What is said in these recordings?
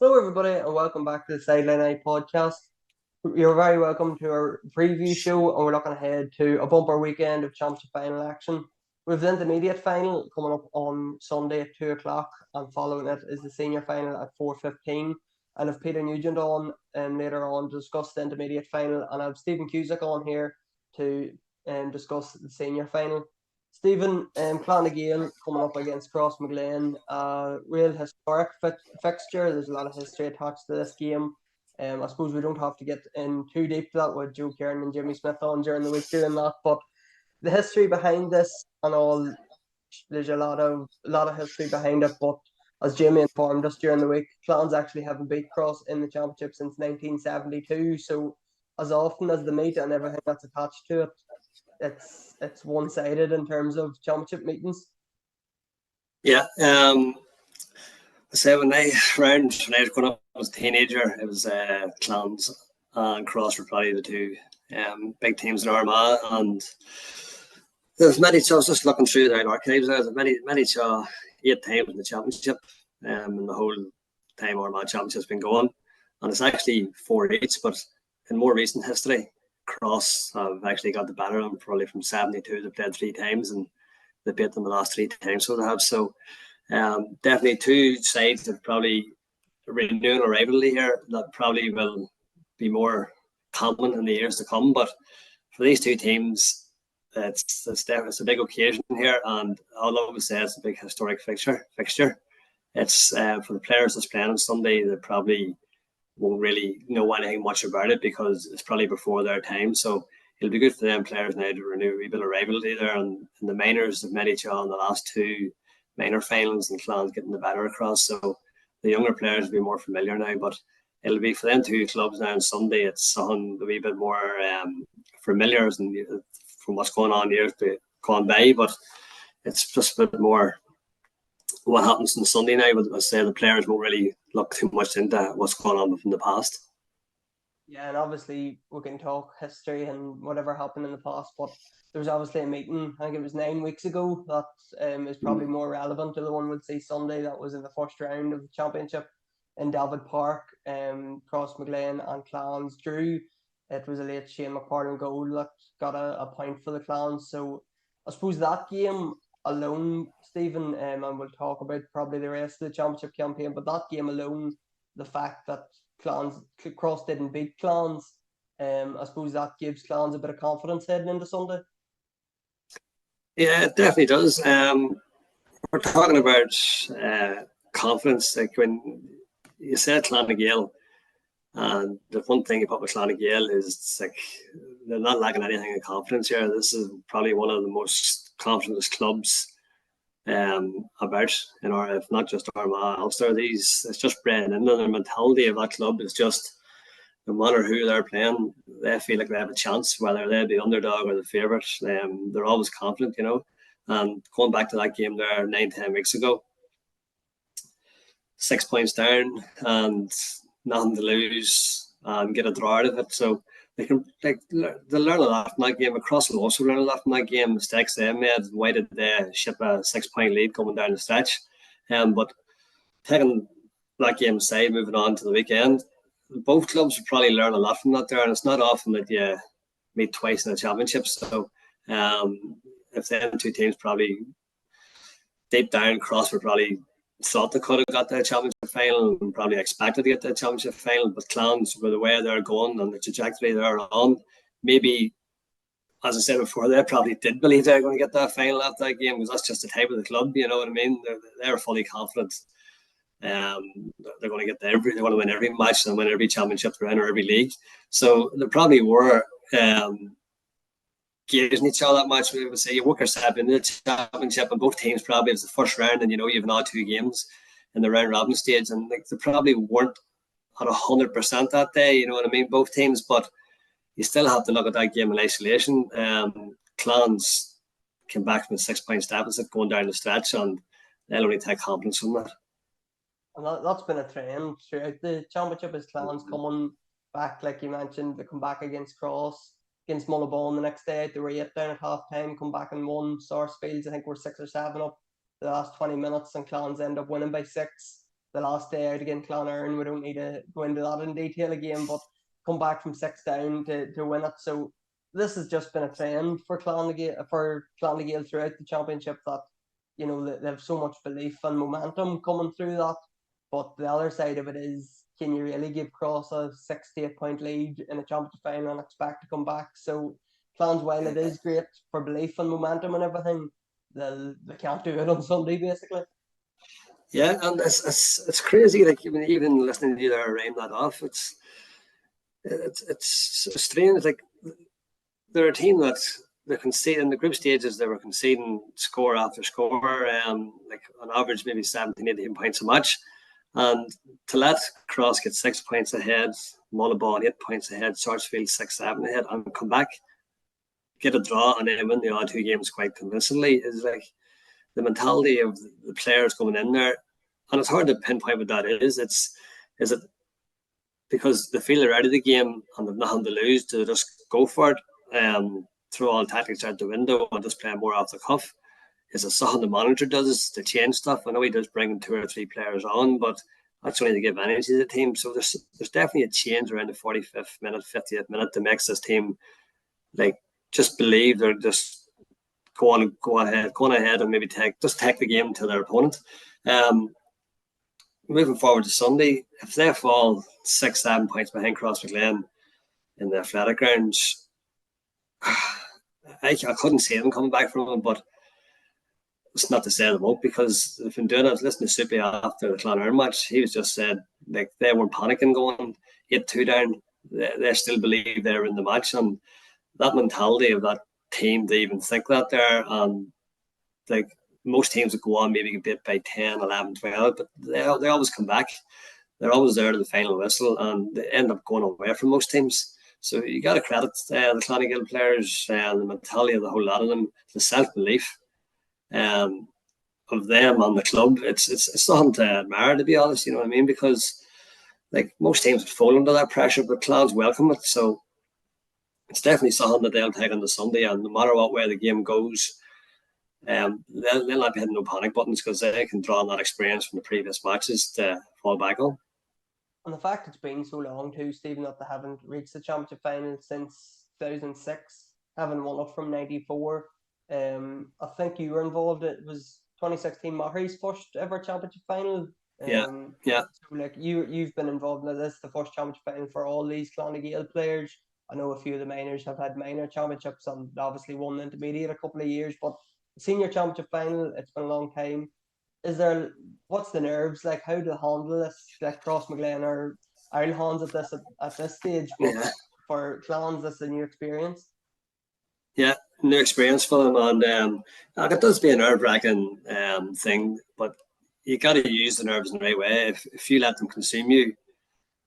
Hello, everybody, and welcome back to the Sideline Eye podcast. You're very welcome to our preview show, and we're looking ahead to a bumper weekend of championship final action. We've the intermediate final coming up on Sunday at 2 o'clock, and following it is the senior final at 4:15. And if Peter Nugent on later on to discuss the intermediate final, and I have Stephen Cusack on here to discuss the senior final. Stephen, Clonagale coming up against Cross McGlane, real historic fixture. There's a lot of history attached to this game. I suppose we don't have to get in too deep to that with Joe Kieran and Jimmy Smith on during the week doing that, but the history behind this and all, there's a lot of history behind it. But as Jimmy informed us during the week, Clans actually haven't beat Cross in the championship since 1972. So as often as the meet and everything that's attached to it, it's one sided in terms of championship meetings. Yeah, I say when I was growing up as a teenager, it was Clans and Cross were probably the two big teams in Armagh, and there's many. So I was just looking through the archives. There's many 8 times in the championship, and the whole time Armagh championship's been going, and it's actually 4 each. But in more recent history, Cross have actually got the better of them. Probably from 72, they've played 3 times, and they beat them the last 3 times. So they have. So definitely two sides that probably renewing a rivalry here that probably will be more common in the years to come. But for these two teams, it's a big occasion here, and I'll always say it's a big historic fixture. It's for the players that's playing on Sunday, they probably won't really know anything much about it because it's probably before their time. So it'll be good for them players now to renew a wee bit of rivalry there. And the minors have met each other in the last 2 minor finals, and Clans getting the better across. So the younger players will be more familiar now, but it'll be for them 2 clubs now on Sunday. It's something a wee bit more familiar from what's going on years gone by, but it's just a bit more what happens on Sunday now. But I say the players won't really look too much into what's going on in the past. Yeah, and obviously we can talk history and whatever happened in the past, but there was obviously a meeting, I think it was 9 weeks ago, that is probably more relevant to the one we'll see Sunday. That was in the first round of the championship in David Park. Cross McGlane and Clans drew. It was a late Shane McPartlin goal that got a point for the Clans. So I suppose that game alone, Stephen, and we'll talk about probably the rest of the championship campaign, but that game alone, the fact that Cross didn't beat Clans, I suppose that gives Clans a bit of confidence heading into Sunday. Yeah, it definitely does. We're talking about confidence. Like when you said Clonagale, and the one thing about Clonagale is it's like they're not lacking anything in confidence here. This is probably one of the most confident clubs about in our, if not just Armagh, Ulster. It's just bred into their mentality of that club. Is just no matter who they're playing, they feel like they have a chance, whether they're the underdog or the favourite. They're always confident, you know. And going back to that game there 9-10 weeks ago, 6 points down and nothing to lose and get a draw out of it. So they learn a lot from that game. Across will also learn a lot from that game. Mistakes they made. Why did they ship a 6-point lead coming down the stretch? But taking that game aside, moving on to the weekend, both clubs will probably learn a lot from that there, and it's not often that you meet twice in a championship. So if the 2 teams probably deep down, Cross were probably thought they could have got the championship final and probably expected to get the championship final, but Clans, with the way they're going and the trajectory they're on, maybe, as I said before, they probably did believe they're going to get that final after that game, because that's just the type of the club, you know what I mean? They're fully confident. They're going to get they're going to win every match and win every championship they're in, or every league. So they probably were gauging each other that much. We would say you work yourself in the championship, and both teams probably, it's the first round, and you know you've now 2 games in the round robin stage, and like, they probably weren't at 100% that day, you know what I mean, both teams. But you still have to look at that game in isolation. Clans came back from a 6-point deficit going down the stretch, and they'll only take confidence from that. And that's been a trend throughout the championship, as Clans coming back, like you mentioned. They come back against Cross, against Mullabone the next day. They were 8 down at half time, come back and won. Sarsfields, I think, were 6 or 7 up the last 20 minutes, and Clans end up winning by 6. the last day out against Clonard. We don't need to go into that in detail again, but come back from 6 down to win it. So this has just been a trend for Clonagale throughout the championship, that they have so much belief and momentum coming through that. But the other side of it is, can you really give Cross a 68-point lead in a championship final and expect to come back? So Clans, while it is great for belief and momentum and everything, they can't do it on Sunday, basically. Yeah, and it's crazy. Like even listening to you there rhyme that off, it's strange. Like they're a team that they concede in the group stages. They were conceding score after score, like on average maybe 17, 18 points a match. And to let Cross get 6 points ahead, Mullabon 8 points ahead, Sarsfield 6, 7 ahead, and come back, get a draw, and then win the other 2 games quite convincingly is like the mentality of the players coming in there. And it's hard to pinpoint what that is. Is it because they feel they're out of the game and they've nothing to lose, to just go for it, throw all tactics out the window and just play more off the cuff? Is it something the manager does to change stuff? I know he does bring 2 or 3 players on, but that's only to give energy to the team. So there's definitely a change around the 45th minute, 50th minute that makes this team like just believe they're just going ahead and maybe take the game to their opponent. Moving forward to Sunday, if they fall 6, 7 points behind Crossmaglen in the athletic grounds, I couldn't see them coming back from them, but it's not to say they won't, because they've been doing it. I was listening to Soupy after the Clonard match. He was just said like they weren't panicking going 8-2 down. They still believe they're in the match, and that mentality of that team to even think that there, and like most teams would go on maybe get bit by 10, 11, 12, but they always come back. They're always there to the final whistle, and they end up going away from most teams. So you got to credit the Clonagale players and the mentality of the whole lot of them, the self-belief of them and the club. It's something to admire, to be honest, you know what I mean? Because like most teams would fall under that pressure, but Clans welcome it. So it's definitely something that they'll take on the Sunday, and no matter what way the game goes, they'll not be hitting no panic buttons, because they can draw on that experience from the previous matches to fall back on. And the fact it's been so long too, Stephen, that they haven't reached the championship final since 2006, haven't won it from 94. I think you were involved. It was 2016 Mahry's first ever championship final. Yeah. So like you've been involved in this, the first championship final for all these Clonagale players. I know a few of the minors have had minor championships and obviously won the intermediate a couple of years, but senior championship final, it's been a long time. What's the nerves like? How to handle this? Like Crossmaglen or Ireland at this stage, but for Clans, this is a new experience. Yeah, new experience for them, and it does be a nerve-wracking thing, but you got to use the nerves in the right way. If you let them consume you,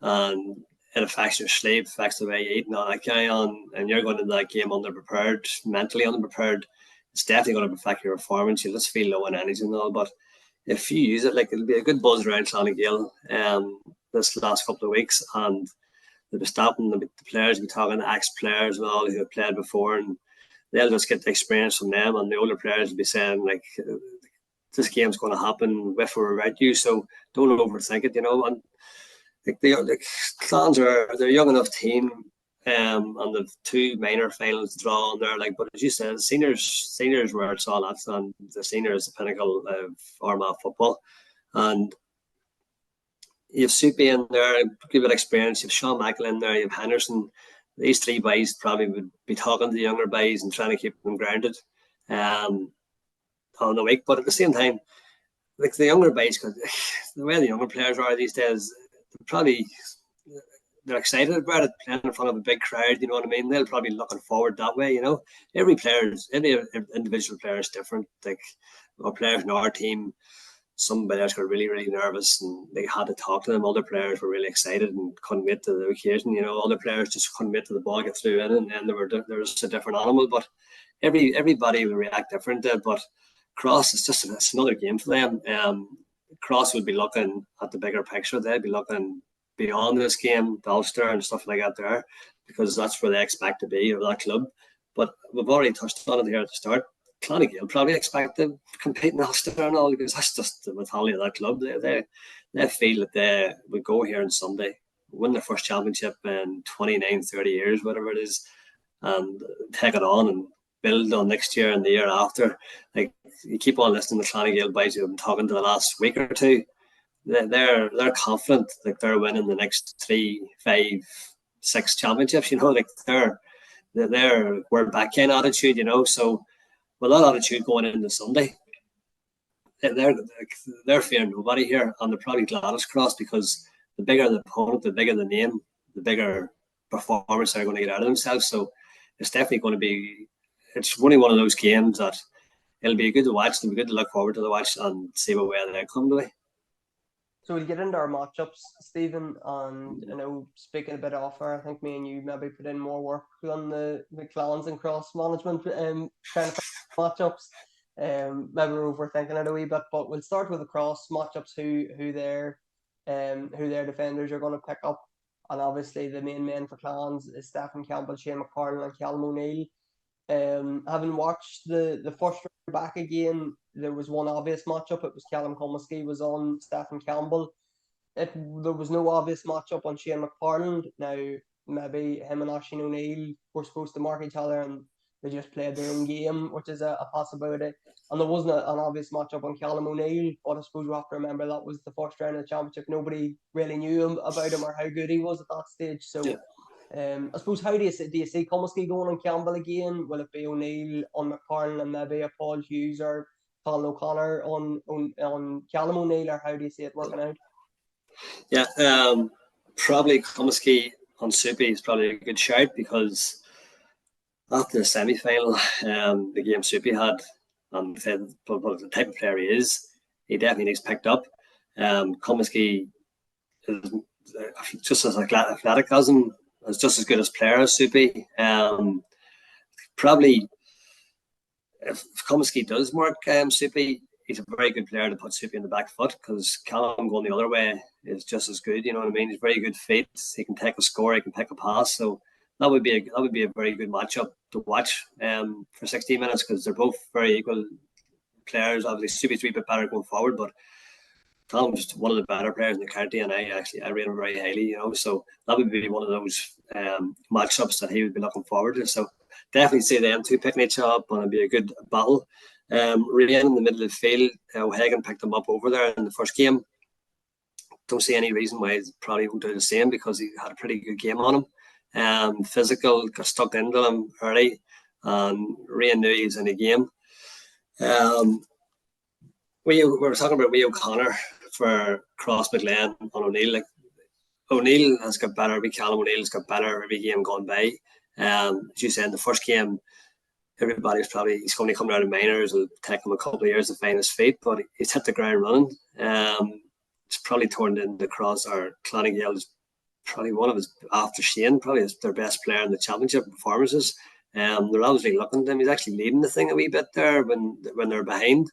and it affects your sleep, affects the way you eat and all that carry on, and you're going into that game underprepared, mentally underprepared, it's definitely going to affect your performance. You'll just feel low on energy and all, but if you use it, like it'll be a good buzz around Clonagale this last couple of weeks, and they'll be stopping the players, will be talking to ex-players and all who have played before, and they'll just get the experience from them, and the older players will be saying like, this game's going to happen with or without you, so don't overthink it, you know. And like the Clans they're a young enough team, and the 2 minor finals to draw on there. Like, but as you said, seniors where it's all at, and the senior is the pinnacle of Armagh football. And you've Soupy in there, good bit of experience. You've Sean Michael in there. You've Henderson. These 3 boys probably would be talking to the younger boys and trying to keep them grounded on the week. But at the same time, like the younger boys, the way the younger players are these days, they're excited about it, playing in front of a big crowd, you know what I mean? They'll probably be looking forward that way, you know. Every individual player is different. Like our players in our team, some players got really, really nervous and they had to talk to them. Other players were really excited and couldn't wait to the occasion, you know. Other players just couldn't wait till the ball get through in, and then there was a different animal. But everybody will react different. But Cross is it's another game for them. Cross would be looking at the bigger picture. They'd be looking beyond this game, the Ulster and stuff like that there, because that's where they expect to be, of that club. But we've already touched on it here at the start. Clonagale probably expect to compete in Ulster and all, because that's just the mentality of that club. they feel that they would go here on Sunday, win their first championship in 29, 30 years, whatever it is, and take it on and build on next year and the year after. Like, you keep on listening to Clonagale boys who have been talking to the last week or two. They're confident like they're winning the next 3, 5, 6 championships. Like they're we're back in attitude. So with that attitude going into Sunday, they're fearing nobody here, and they're probably glad it's crossed, because the bigger the opponent, the bigger the name, the bigger performance they're going to get out of themselves. So it's definitely going to be. It's only one of those games that it'll be good to watch. It'll be good to look forward to the watch and see what way they come to it. So we'll get into our matchups, Stephen, and speaking a bit offer, I think me and you maybe put in more work on the McClallans and Cross management trying to find matchups. Maybe we're overthinking it a wee bit, but we'll start with the Cross matchups, who their defenders are going to pick up. And obviously the main men for Clans is Stephen Campbell, Shane McFarlane and Callum O'Neill. Having watched the first round back again, there was one obvious matchup. It was Callum Comiskey was on Stephen Campbell. There was no obvious matchup on Shane McFarland. Now, maybe him and Oisín O'Neill were supposed to mark each other and they just played their own game, which is a possibility. And there wasn't an obvious matchup on Callum O'Neill, but I suppose we have to remember that was the first round of the championship. Nobody really knew about him or how good he was at that stage. So, yeah. I suppose, how do you see Comiskey going on Campbell again? Will it be O'Neill on McFarlane and maybe a Paul Hughes or Colin O'Connor on Callum O'Neill, or how do you see it working out? Yeah, probably Comiskey on Soupy is probably a good shout, because after the semi-final, the game Soupy had, and the type of player he is, he definitely needs picked up. Comiskey is just as athletic as him, is just as good as player as Soupy. Probably, if Comiskey does mark Soupy, he's a very good player to put Soupy in the back foot, because Callum going the other way is just as good. You know what I mean? He's very good feet. He can take a score. He can pick a pass. So that would be a very good matchup to watch for 60 minutes, because they're both very equal players. Obviously, Soupy's a wee bit better going forward, but Callum's just one of the better players in the county, and I rate him very highly. So that would be one of those matchups that he would be looking forward to. So definitely see them two picking each other up, and it'd be a good battle. Ryan in the middle of the field, O'Hagan picked him up over there in the first game. Don't see any reason why he probably won't do the same, because he had a pretty good game on him. Physical, got stuck into him early, and Ryan knew he was in the game. We were talking about Wee O'Connor for Cross McLean on O'Neill. Like, O'Neill has got better. Callum O'Neill has got better every game gone by. As you said, in the first game, he's going to come down to minors. It'll take him a couple of years to find his feet, but he's hit the ground running. It's probably turned into Cross, or Clonagale is probably one of his, after Shane, probably their best player in the championship performances. They're obviously looking at him. He's actually leading the thing a wee bit there when they're behind.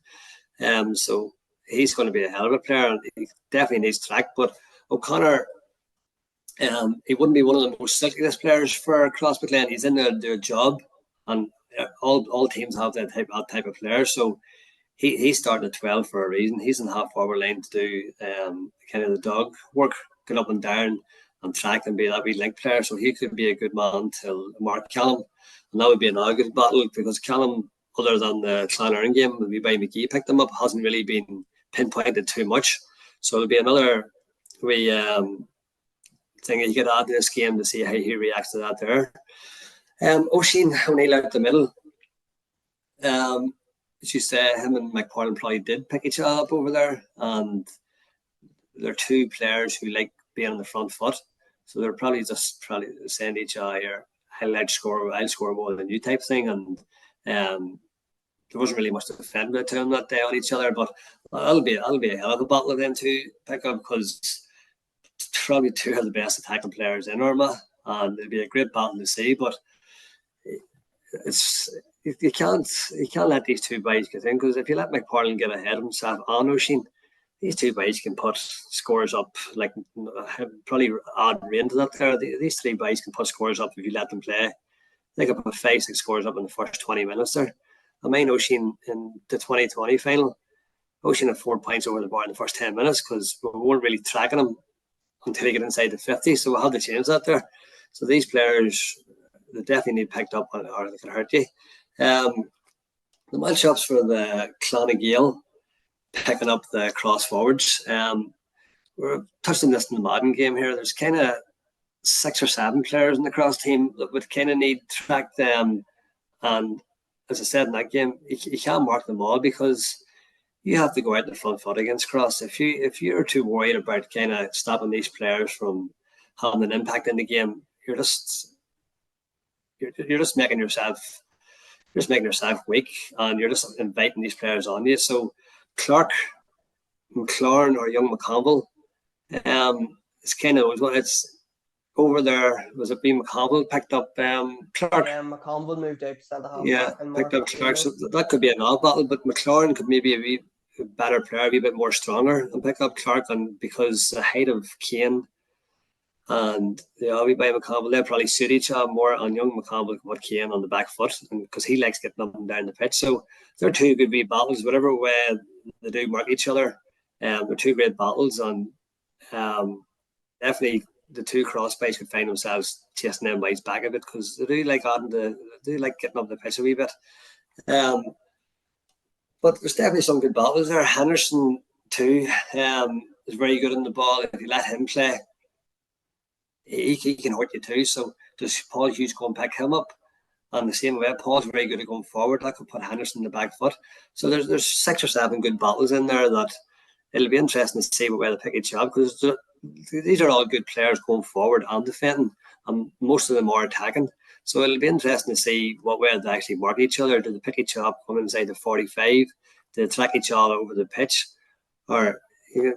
So he's going to be a hell of a player, and he definitely needs track. But O'Connor, he wouldn't be one of the most silkiest players for Cross McLean. He's in their job, and all teams have that type of player. So he's starting at 12 for a reason. He's in the half forward line to do kind of the dog work, get up and down and track and be that wee link player. So he could be a good man to mark Callum, and that would be another good battle, because Callum, other than the Clonairin game, when we by McGee picked him up, hasn't really been pinpointed too much. So it'll be another wee thing that you could add to this game to see how he reacts to that there. Oisín O'Neill out the middle. As you say, him and McFarlane probably did pick each other up over there, and they're two players who like being on the front foot. So they're probably saying to each other, I'll score more than you type thing. And there wasn't really much to defend to them that day on each other, but that'll be a hell of a battle of them to pick up, because probably two of the best attacking players in Armagh, and it'll be a great battle to see. But you can't let these two boys get in, because if you let McFarlane get ahead of himself and Oisín, these two boys can put scores up, like probably add rain to that there. These three boys can put scores up if you let them play. They can put 5-6 scores up in the first 20 minutes there. I mean, Oisín in the 2020 final, Ocean had 4 points over the bar in the first 10 minutes because we weren't really tracking them until they get inside the 50. So we had to change that there. So these players, they definitely need picked up or they can hurt you. The matchups for the Clonagale picking up the cross forwards. We're touching this in the Madden game here. There's kind of 6 or 7 players in the cross team that would kind of need to track them. And as I said in that game, you can't mark them all because you have to go out in the front foot against cross. If you're too worried about kind of stopping these players from having an impact in the game, you're just making yourself weak, and you're just inviting these players on you. So Clark, McLaurin, or young McConville, it's kind of it's over there. Was it being McConville picked up Clark? Yeah, McConville moved out to centre half. Yeah, picked up Clark. So that could be an odd battle, but McLaurin could maybe be a better player, a wee bit more stronger, and pick up Clark. And because the height of Kane and wee by McConville, they'll probably suit each other more. And young McConville can put Kane on the back foot, and because he likes getting up and down the pitch. So they're two good wee battles, whatever way they do mark each other. They're two great battles, and definitely the two crossboys could find themselves chasing them boys back a bit because they do like getting up the pitch a wee bit. But there's definitely some good battles there. Henderson too is very good on the ball. If you let him play, he can hurt you too. So does Paul Hughes go and pick him up? And the same way, Paul's very good at going forward. That could put Henderson in the back foot. So there's 6 or 7 good battles in there that it'll be interesting to see what way they pick each other because these are all good players going forward and defending, and most of them are attacking. So it'll be interesting to see what way they actually mark each other. Do they pick each other up, come inside the 45? Do they track each other over the pitch? Or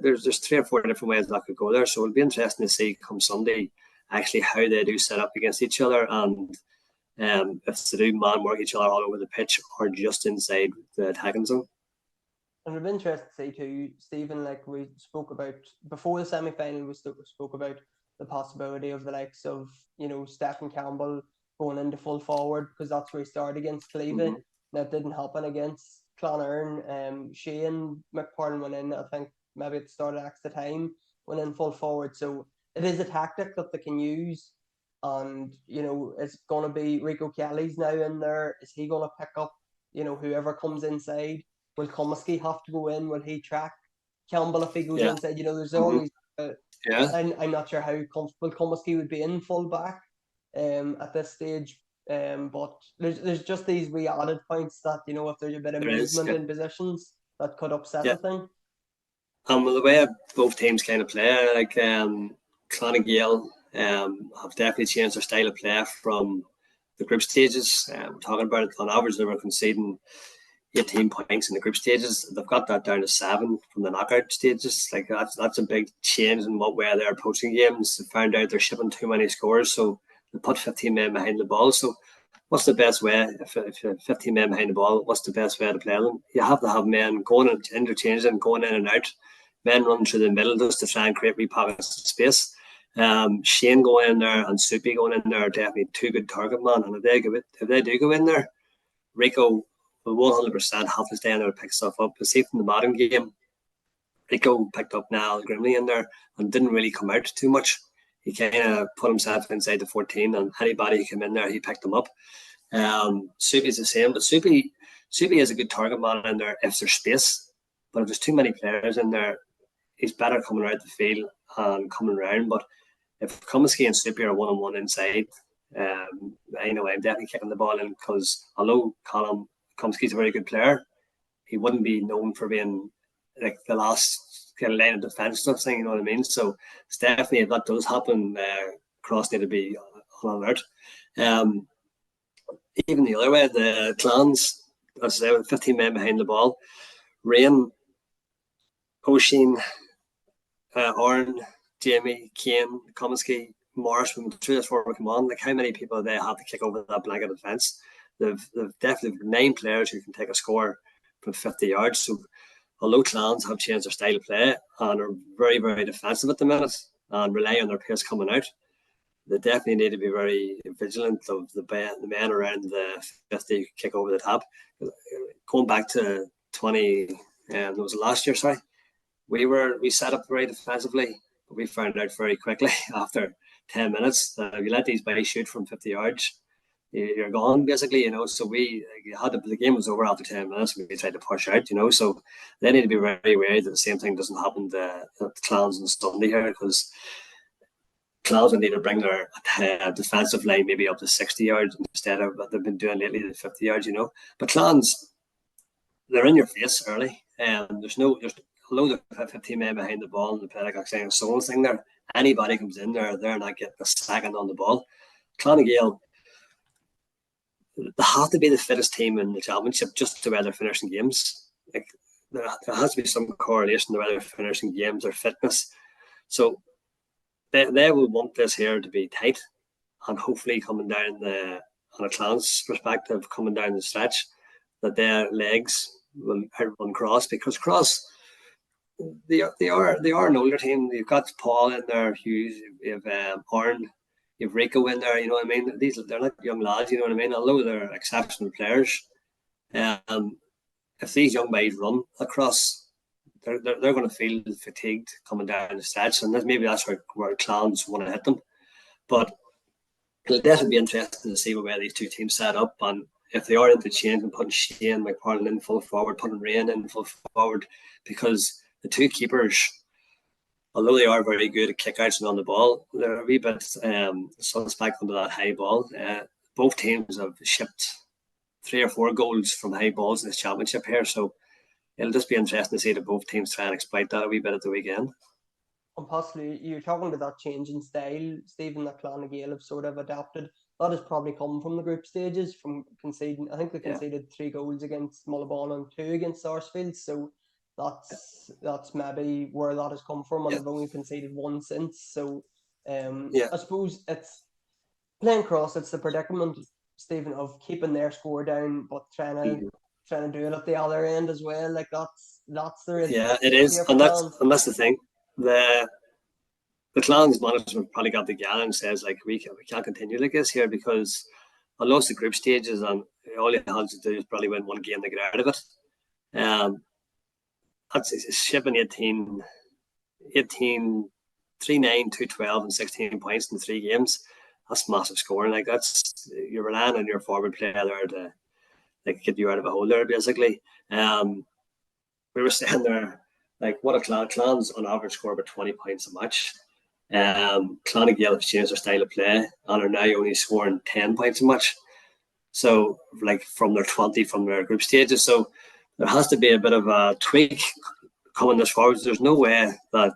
there's 3 or 4 different ways that could go there. So it'll be interesting to see come Sunday actually how they do set up against each other, and if they do man mark each other all over the pitch or just inside the attacking zone. And it'll be interesting to see too, Stephen, like we spoke about before the semi-final, we spoke about the possibility of the likes of, Stephen Campbell going into full forward because that's where he started against Cleveland. Mm-hmm. That didn't happen against Clonaireann. Shane McPartlin went in, I think maybe at the start of extra time, went in full forward. So it is a tactic that they can use. And, it's going to be Rico Kelly's now in there. Is he going to pick up, whoever comes inside? Will Comiskey have to go in? Will he track Campbell if he goes inside? There's always. I'm not sure how comfortable Comiskey would be in full back at this stage. But there's just these wee added points that if there's a bit of movement in positions that could upset the thing. Well, the way both teams kind of play, like Clonagale have definitely changed their style of play from the group stages. We're talking about it on average, they were conceding 18 points in the group stages. They've got that down to 7 from the knockout stages. Like that's a big change in what way they're approaching games. They found out they're shipping too many scores, so they put 15 men behind the ball. So what's the best way? If you're 15 men behind the ball, what's the best way to play them? You have to have men going and interchange them, going in and out. Men running through the middle just to try and create wee pockets of space. Shane going in there and Soupy going in there are definitely 2 good target man. And if they do go in there, Rico will 100% have to stay in there to pick stuff up. But see from the Madden game, Rico picked up Niall Grimley in there and didn't really come out too much. He kind of put himself inside the 14, and anybody who came in there, he picked them up. Soupy's the same, but Soupy is a good target man in there if there's space. But if there's too many players in there, he's better coming out the field and coming around. But if Comiskey and Soupy are 1-on-1 inside, I'm definitely kicking the ball in because although Comiskey's a very good player, he wouldn't be known for being like the last kind of line of defense stuff thing, you know what I mean? So it's definitely, if that does happen, Cross need to be on alert. Even the other way, the Clans, as I say, with 15 men behind the ball, Rain, O'Sheen, Aaron, Jamie, Kane, Comiskey, Morris, when through this forward come on, like how many people they have to kick over that blanket of fence? They've definitely 9 players who can take a score from 50 yards. So although Clans have changed their style of play and are very, very defensive at the minute and rely on their pace coming out, they definitely need to be very vigilant of the men around the 50 kick over the top. Going back to and it was last year, sorry. We set up very defensively, but we found out very quickly after 10 minutes that if you let these guys shoot from 50 yards, you're gone basically, So the game was over after 10 minutes. We tried to push out, So they need to be very wary that the same thing doesn't happen to the Clans on Sunday here, because Clans need to bring their defensive line maybe up to 60 yards instead of what they've been doing lately, the 50 yards, But Clans, they're in your face early, and although they're 15 men behind the ball and the play like I'm saying, a solo thing there, anybody comes in there, they're not getting a second on the ball. Clonagale, they have to be the fittest team in the championship just to where they're finishing games. Like there has to be some correlation to whether they're finishing games or fitness. So they will want this here to be tight, and hopefully coming down on a Clans perspective, coming down the stretch, that their legs will outrun Cross, because Cross, they are an older team. You've got Paul in there, Hughes, you've Horn, you've Rico in there. You know what I mean? They're not young lads. You know what I mean? Although they're exceptional players, if these young guys run across, they're going to feel fatigued coming down the stretch, and maybe that's where Clans want to hit them. But it'll definitely be interesting to see where these two teams set up, and if they are into change and putting Shane McFarlane in full forward, putting Rain in full forward, because the two keepers, although they are very good at kickouts and on the ball, they're a wee bit suspect under that high ball. Both teams have shipped 3 or 4 goals from high balls in this championship here, so it'll just be interesting to see that both teams try and exploit that a wee bit at the weekend. And possibly, you're talking about that change in style, Stephen, that Clonagale have sort of adapted. That has probably come from the group stages, from conceding. I think they conceded 3 goals against Mullabon and 2 against Sarsfield. So that's maybe where that has come from, and they've only conceded 1 since. So I suppose it's playing Cross. It's the predicament, Stephen, of keeping their score down, but trying to do it at the other end as well. Like that's the real it is, and that's the thing. The Clans management probably got together and says, like, we can't continue like this here, because I lost the group stages and all you had to do is probably win 1 game to get out of it. That's shipping 18, 3-9, 2-12 and 16 points in 3 games. That's massive scoring. Like you're relying on your forward player there to get you out of a hole there, basically. We were saying there, like, what a Clans on average score about 20 points a match. Clonagale have changed their style of play and are now only scoring 10 points a match. So, like, from their 20 from their group stages. So there has to be a bit of a tweak coming this forward. There's no way that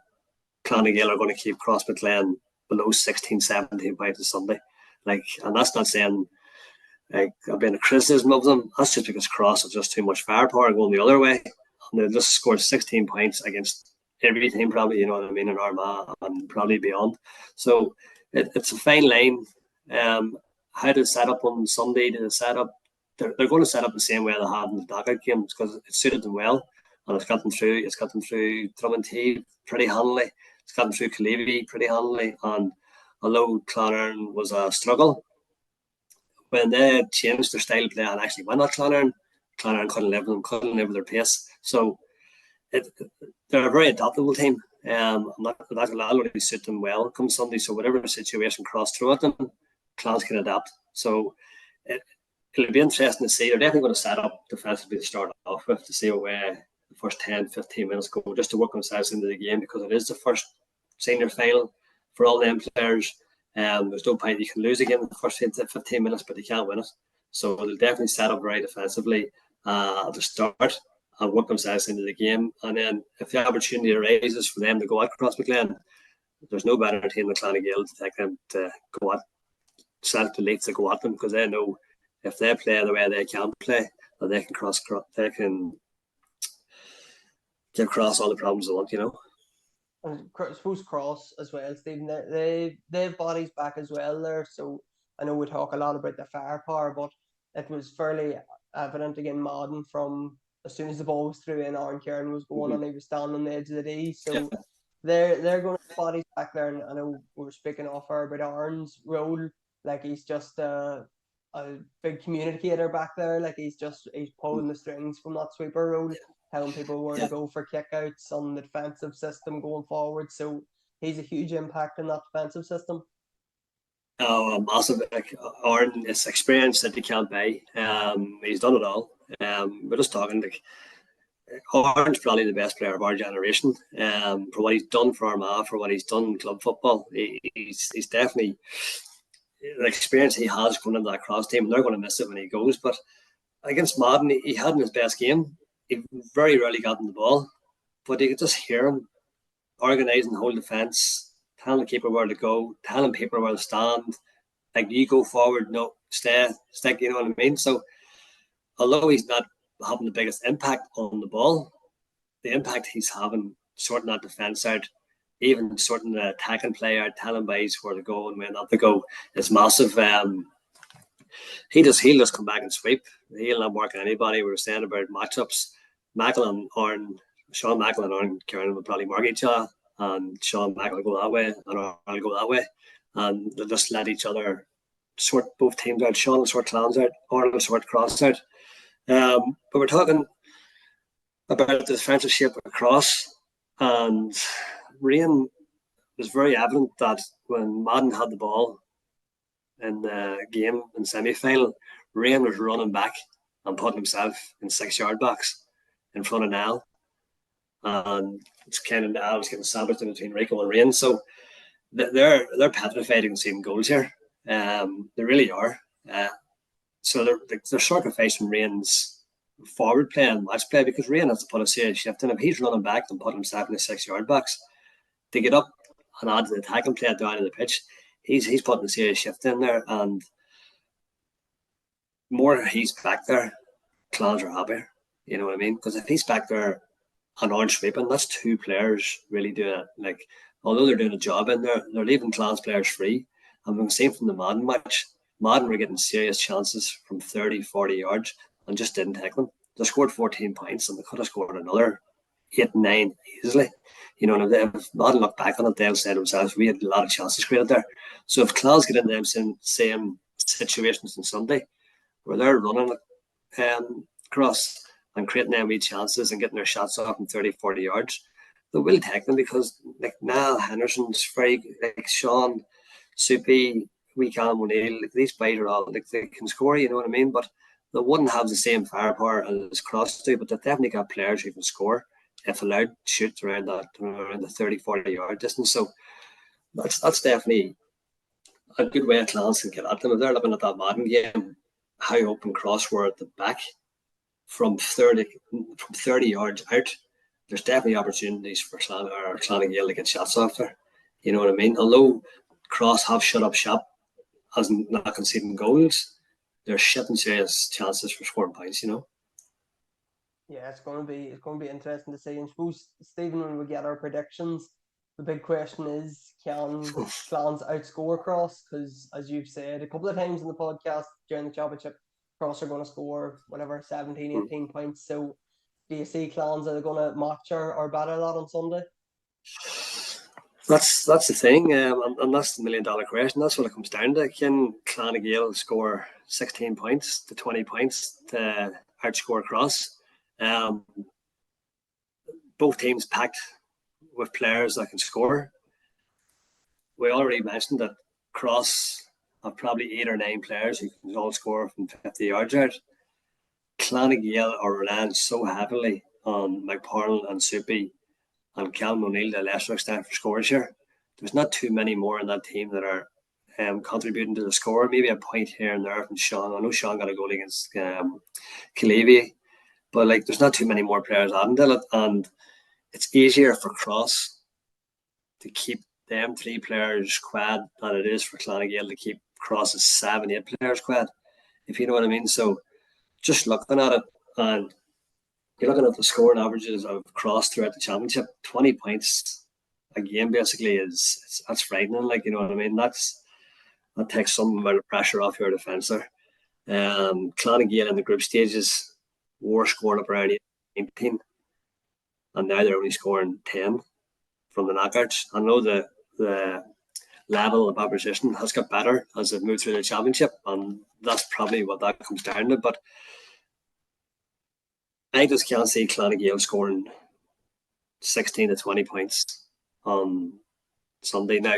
Clonagale are going to keep Cross McLean below 16, 17 points on Sunday. Like, and that's not saying like I've been a criticism of them. That's just because Cross has just too much firepower going the other way. And they just scored 16 points against every team, probably, you know what I mean, in Armagh and probably beyond. So it's a fine line. How to set up on Sunday? To set up, they're going to set up the same way they had in the knockout games, because it suited them well, and it's got them through. It's got them through Drummond pretty handily. It's got them through Clevie pretty handily. And although Clonard was a struggle, when they changed their style of play and actually went at Clonard couldn't live with them, couldn't live with their pace. So they're a very adaptable team. That'll really suit them well come Sunday. So whatever situation Cross throw at them, Clans can adapt. So it'll be interesting to see. They're definitely going to set up defensively to start off with, to see where the first 10, 15 minutes go, just to work themselves into the game, because it is the first senior final for all them players. There's no point you can lose again in the first 15 minutes, but you can't win it. So they'll definitely set up very defensively to start and work themselves into the game. And then if the opportunity arises for them to go at Cross McLean, there's no better team than Clonagale to take them to go at, set the leads to go at them, because they know if they play the way they can play, that they can give Cross all the problems they want, you know. And I suppose Cross as well, Stephen, they have bodies back as well there. So I know we talk a lot about the firepower, but it was fairly evident again, Madden, from as soon as the ball was through in, Aaron Kieran was going and he was standing on the edge of the D. So they're going to have bodies back there. And I know we were speaking off her about Aaron's role. Like, he's just a big communicator back there. Like, he's pulling the strings from that sweeper role telling people where to go for kickouts on the defensive system going forward. So he's a huge impact in that defensive system. Oh, massive! Like Aaron is experience that he can't buy. He's done it all. We're just talking like Aaron's probably the best player of our generation. For what he's done for Armagh, for what he's done in club football, he's definitely the experience he has coming into that cross team. They're going to miss it when he goes. But against Madden, he had in his best game. He very rarely got in the ball, but you could just hear him organising the whole defence, telling the keeper where to go, telling people where to stand. Like, you go forward, no, stay, stick, you know what I mean? So, although he's not having the biggest impact on the ball, the impact he's having sorting that defence out, even sorting the attacking play out, telling guys where to go and where not to go, is massive. He'll just come back and sweep. He'll not work on anybody. We were saying about matchups. Sean Macklin and Aaron Kieran will probably mark each other, and Sean Macklin will go that way, and I'll go that way, and they'll just let each other sort both teams out. Sean will sort Clans out, Aaron will sort Cross out. But we're talking about the defensive shape across, and Rain was very evident that when Madden had the ball in the game in semi-final, Rain was running back and putting himself in 6-yard box in front of Nell. And it's kind of Nell was getting sandwiched in between Rico and Rain. So they're petrified in seeing goals here. They really are. So they're sacrificing Rain's forward play and match play, because Rain has to put a serious shift in him. He's running back and putting himself in the 6-yard box to get up and add to the attacking play down in the pitch. He's putting a serious shift in there, and more he's back there, Clans are happier. You know what I mean? Because if he's back there and aren't sweeping, that's two players really doing it. Like, although they're doing a job in there, they're leaving Clans players free. And we've seen from the Madden match, Madden were getting serious chances from 30, 40 yards and just didn't take them. They scored 14 points and they could have scored another 8, 9 easily. You know, and if Madden look back on it, they'll say themselves, we had a lot of chances created there. So if Clans get into them same situations on Sunday, where they're running across and creating them wee chances and getting their shots off in 30, 40 yards, they will take them, because like Niall Henderson's very, like Sean, Soupy, wee Callum O'Neill, like, these guys are all, like, they can score, you know what I mean? But they wouldn't have the same firepower as Cross do, but they've definitely got players who can score if allowed to shoot around the 30, 40 yard distance. So that's definitely a good way of Clans to get at them. If they're looking at that Madden game, how open Cross were at the back from 30 yards out, there's definitely opportunities for Clonagale to get shots off there. You know what I mean? Although Cross have shut up shop as not conceding goals, they're shitting serious chances for scoring points, you know. Yeah, it's going to be interesting to see. And I suppose, Stephen, when we get our predictions, the big question is, can Clans outscore Cross? Because, as you've said a couple of times in the podcast during the championship, Cross are going to score whatever 17, 18 points. So do you see Clans are going to match or better that on Sunday? That's the thing, and that's the $1 million question. That's what it comes down to. Can Clonagale score 16 points to 20 points to outscore Cross? Both teams packed with players that can score. We already mentioned that Cross have probably 8 or 9 players who can all score from 50 yards out. Clonagale are relying so heavily on McParnell and Soupy and Callum O'Neill to a lesser extent for scores here. There's not too many more in that team that are contributing to the score. Maybe a point here and there from Sean. I know Sean got a goal against Kalevi, but like, there's not too many more players adding to it, and it's easier for Cross to keep them 3 players quad than it is for Clonagale to keep Cross's 7, 8 players quad, if you know what I mean. So just looking at it, and you're looking at the scoring averages of Cross throughout the championship, 20 points a game basically that's frightening. Like, you know what I mean? That takes some amount of pressure off your defence there. Clonagale in the group stages were scoring up around 19, and now they're only scoring 10 from the knockouts. I know the level of opposition has got better as they've moved through the championship, and that's probably what that comes down to. But I just can't see Clonagale scoring 16 to 20 points on Sunday. Now,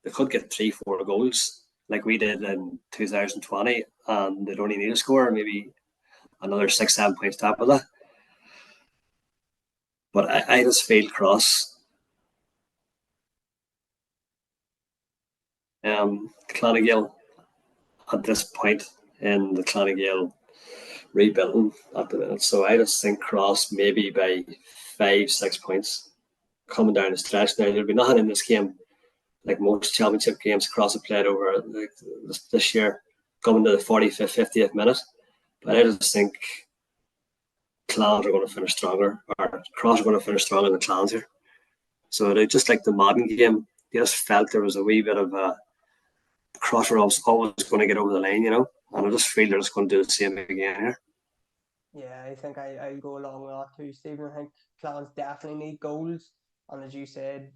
they could get 3-4 goals like we did in 2020, and they'd only need to score maybe another 6-7 points top of that. But I just feel Cross. Clonagale at this point in the Clonagale rebuilding at the minute. So I just think Cross maybe by 5-6 points coming down the stretch. Now there'll be nothing in this game like most championship games Cross have played over like this year, coming to the 45th, 50th minute. But I just think Clans are going to finish stronger, or Cross are going to finish stronger than Clans here. So they just like the Madden game, you just felt there was a wee bit of a Cross were always going to get over the line, you know, and I just feel they're just going to do the same again here. Yeah, I think I go along with that too, Stephen. I think Clans definitely need goals, and as you said,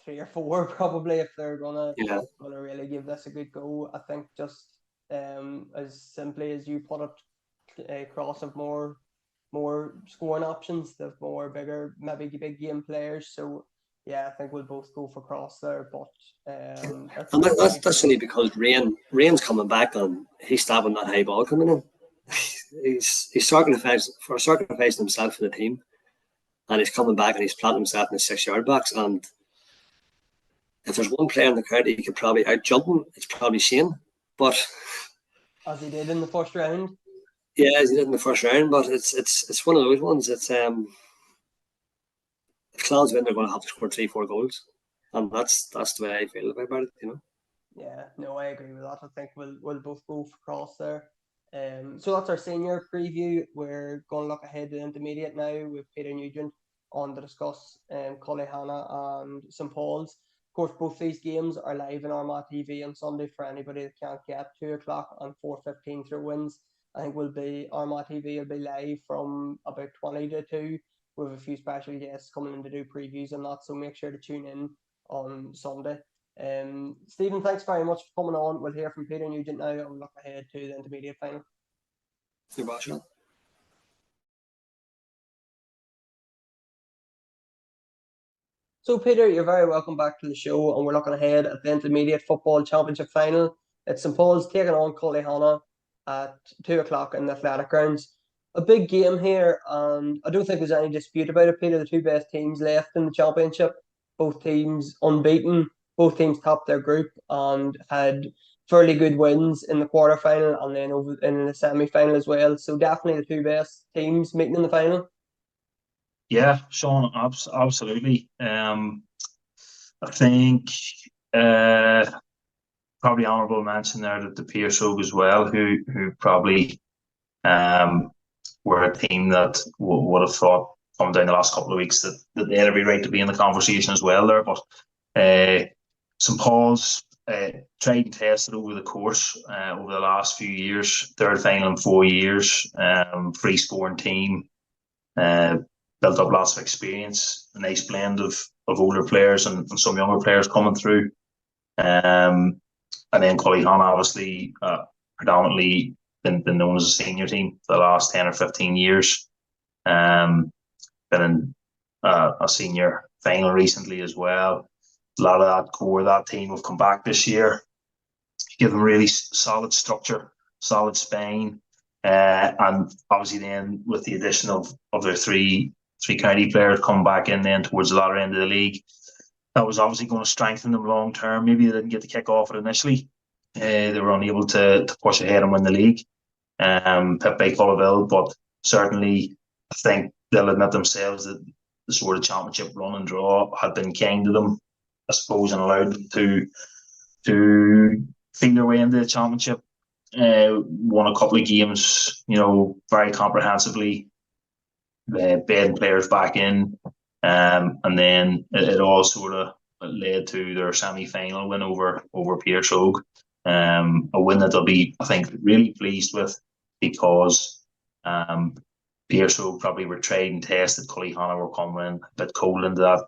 3 or 4 probably if they're gonna really give this a good go. I think just as simply as you put it, Cross have more scoring options. They've more bigger, maybe big game players. So yeah, I think we'll both go for Cross there. But that's only because Rain's coming back and he's stabbing that high ball coming in. He's sacrificing himself for the team, and he's coming back and he's planting himself in the 6-yard box. And if there's one player in the crowd he could probably out-jump him, it's probably Shane. But as he did in the first round. Yeah, as he did in the first round, but it's one of those ones. It's if Clans win, they're going to have to score 3-4 goals, and that's the way I feel about it, you know. Yeah, no, I agree with that. I think we'll both go for Cross there. So that's our senior preview. We're going to look ahead to the intermediate now with Peter Nugent on to discuss Cullyhanna and St Paul's. Of course, both these games are live on Armagh TV on Sunday for anybody that can't get 2 o'clock and 4:15 throw-ins. I think Armagh TV will be live from about 20 to 2 with a few special guests coming in to do previews and that. So make sure to tune in on Sunday. Stephen, thanks very much for coming on. We'll hear from Peter Nugent now and we'll look ahead to the intermediate final. You're watching. So Peter, you're very welcome back to the show, and we're looking ahead at the intermediate football championship final. It's St Paul's taking on Cullyhanna at 2 o'clock in the athletic grounds. A big game here, and I don't think there's any dispute about it, Peter. The 2 best teams left in the championship, both teams unbeaten, both teams topped their group and had fairly good wins in the quarterfinal and then over in the semi-final as well. So definitely the 2 best teams meeting in the final. Yeah, Sean, absolutely. I think probably honourable mention there that the Pierce Rogue as well, who probably were a team that would have thought coming down the last couple of weeks that they had every right to be in the conversation as well there. But St Paul's tried and tested over the course over the last few years, 3rd final in 4 years, free scoring team, built up lots of experience, a nice blend of older players and some younger players coming through. And then Cullyhanna obviously predominantly been known as a senior team for the last 10 or 15 years. Been in a senior final recently as well. A lot of that core of that team have come back this year, give them really solid structure, solid spine, and obviously then with the addition of their three county players coming back in then towards the latter end of the league, that was obviously going to strengthen them long term. Maybe they didn't get the kick off it initially. They were unable to push ahead and win the league, pipped by Cullyville, but certainly I think they'll admit themselves that the sort of championship run and draw had been kind to them, I suppose, and allowed them to feel their way into the championship. Won a couple of games, very comprehensively, bedding players back in, and then it all sort of led to their semi-final win over Pierce Rogue. A win that they'll be, I think, really pleased with, because Pierce Rogue probably were tried and tested. Cullyhanna were coming in a bit cold into that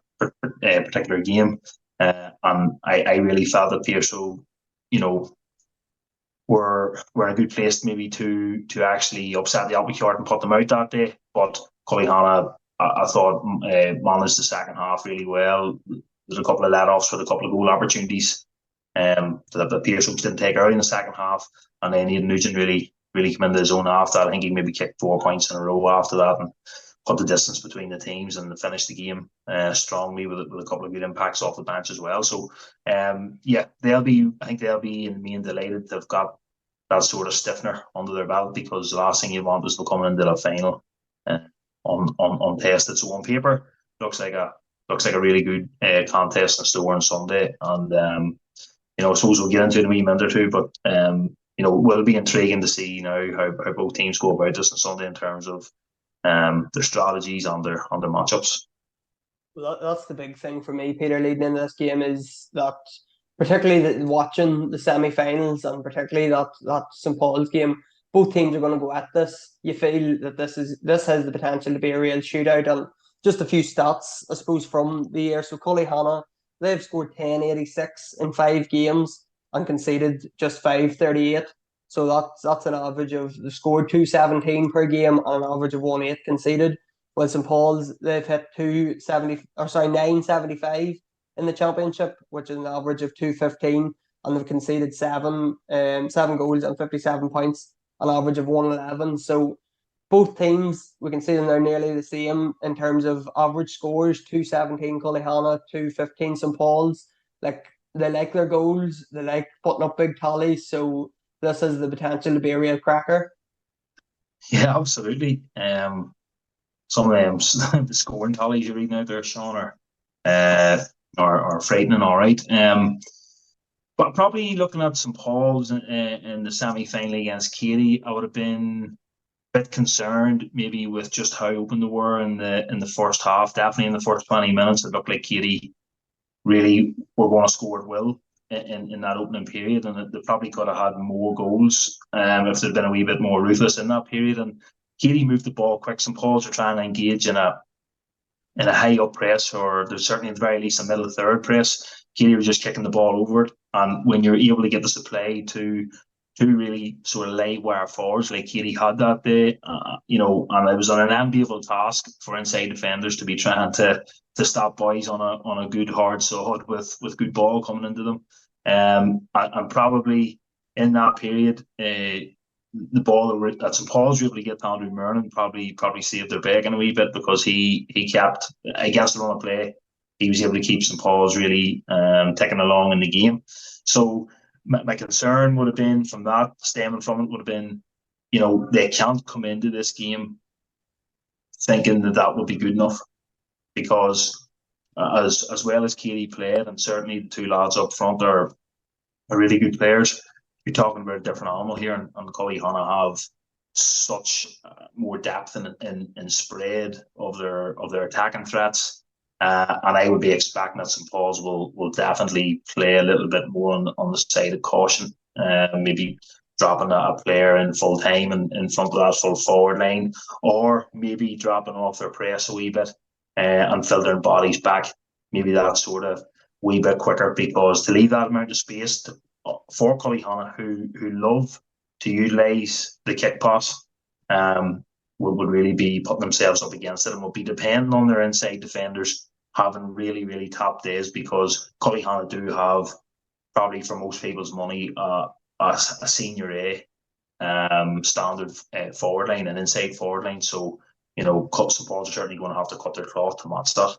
particular game, and I really felt that Pierce Rogue, were in a good place maybe to actually upset the apple cart and put them out that day. But Cullyhanna, I thought, managed the second half really well. There's a couple of let-offs with a couple of goal opportunities that Pearson didn't take early in the second half, and then Nugent really came into his own after that. I think he maybe kicked 4 points in a row after that and put the distance between the teams and finished the game strongly with a couple of good impacts off the bench as well. So I think they'll be in the main delighted they've got that sort of stiffener under their belt, because the last thing you want is to come into the final untested. So on paper, looks like a really good contest in store on Sunday, and I suppose we'll get into it in a wee minute or two, but will be intriguing to see now how both teams go about this on Sunday in terms of their strategies and their matchups. Well, that's the big thing for me, Peter, leading into this game, is that particularly watching the semi-finals and particularly that St. Paul's game, both teams are going to go at this. You feel that this has the potential to be a real shootout. And just a few stats, I suppose, from the year. So Cullyhanna, they've scored 1086 in 5 games and conceded just 538. So that's an average of, they've scored 217 per game and an average of 1-8 conceded. While St. Paul's, they've hit 975 in the championship, which is an average of 215, and they've conceded 7 goals and 57 points, an average of 111. So both teams, we can see them, they're nearly the same in terms of average scores. 217 Cullyhanna, 215 St. Paul's. Like, they like their goals, they like putting up big tallies, so this has the potential to be a real cracker. Yeah, absolutely. Some of them the scoring tallies you're reading out there, Sean, are frightening, all right. But probably looking at St. Paul's in the semi-final against Katy, I would have been a bit concerned maybe with just how open they were in the first half. Definitely in the first 20 minutes, it looked like Katy really were going to score at will in that opening period, and they probably could have had more goals if they'd been a wee bit more ruthless in that period. And Katy moved the ball quick. St. Paul's are trying to engage in a high up press, or there's certainly at the very least a middle third press. Katy was just kicking the ball over it, and when you're able to get the supply to really sort of live wire forwards like Katy had that day, and it was an enviable task for inside defenders to be trying to stop boys on a good hard sod with good ball coming into them. And probably in that period, the ball that St. Paul's were able to get down to Mernon probably saved their bacon a wee bit, because he kept, against the run of play, he was able to keep St. Paul's really ticking along in the game. So my concern would have been from that, stemming from it, would have been, they can't come into this game thinking that would be good enough, because as well as Katy played, and certainly the two lads up front are really good players, you're talking about a different animal here, and Cullyhanna have such more depth in spread of their attacking threats. And I would be expecting that St. Paul's will definitely play a little bit more on the side of caution, maybe dropping a player in full time in front of that full forward line, or maybe dropping off their press a wee bit and filtering bodies back, maybe that sort of wee bit quicker, because to leave that amount of space for Cullyhanna, who love to utilise the kick pass, would really be putting themselves up against it, and will be depending on their inside defenders having really, really top days, because Cullyhanna do have, probably for most people's money, a senior A standard forward line and inside forward line. So, St. Paul's are certainly going to have to cut their cloth to match that.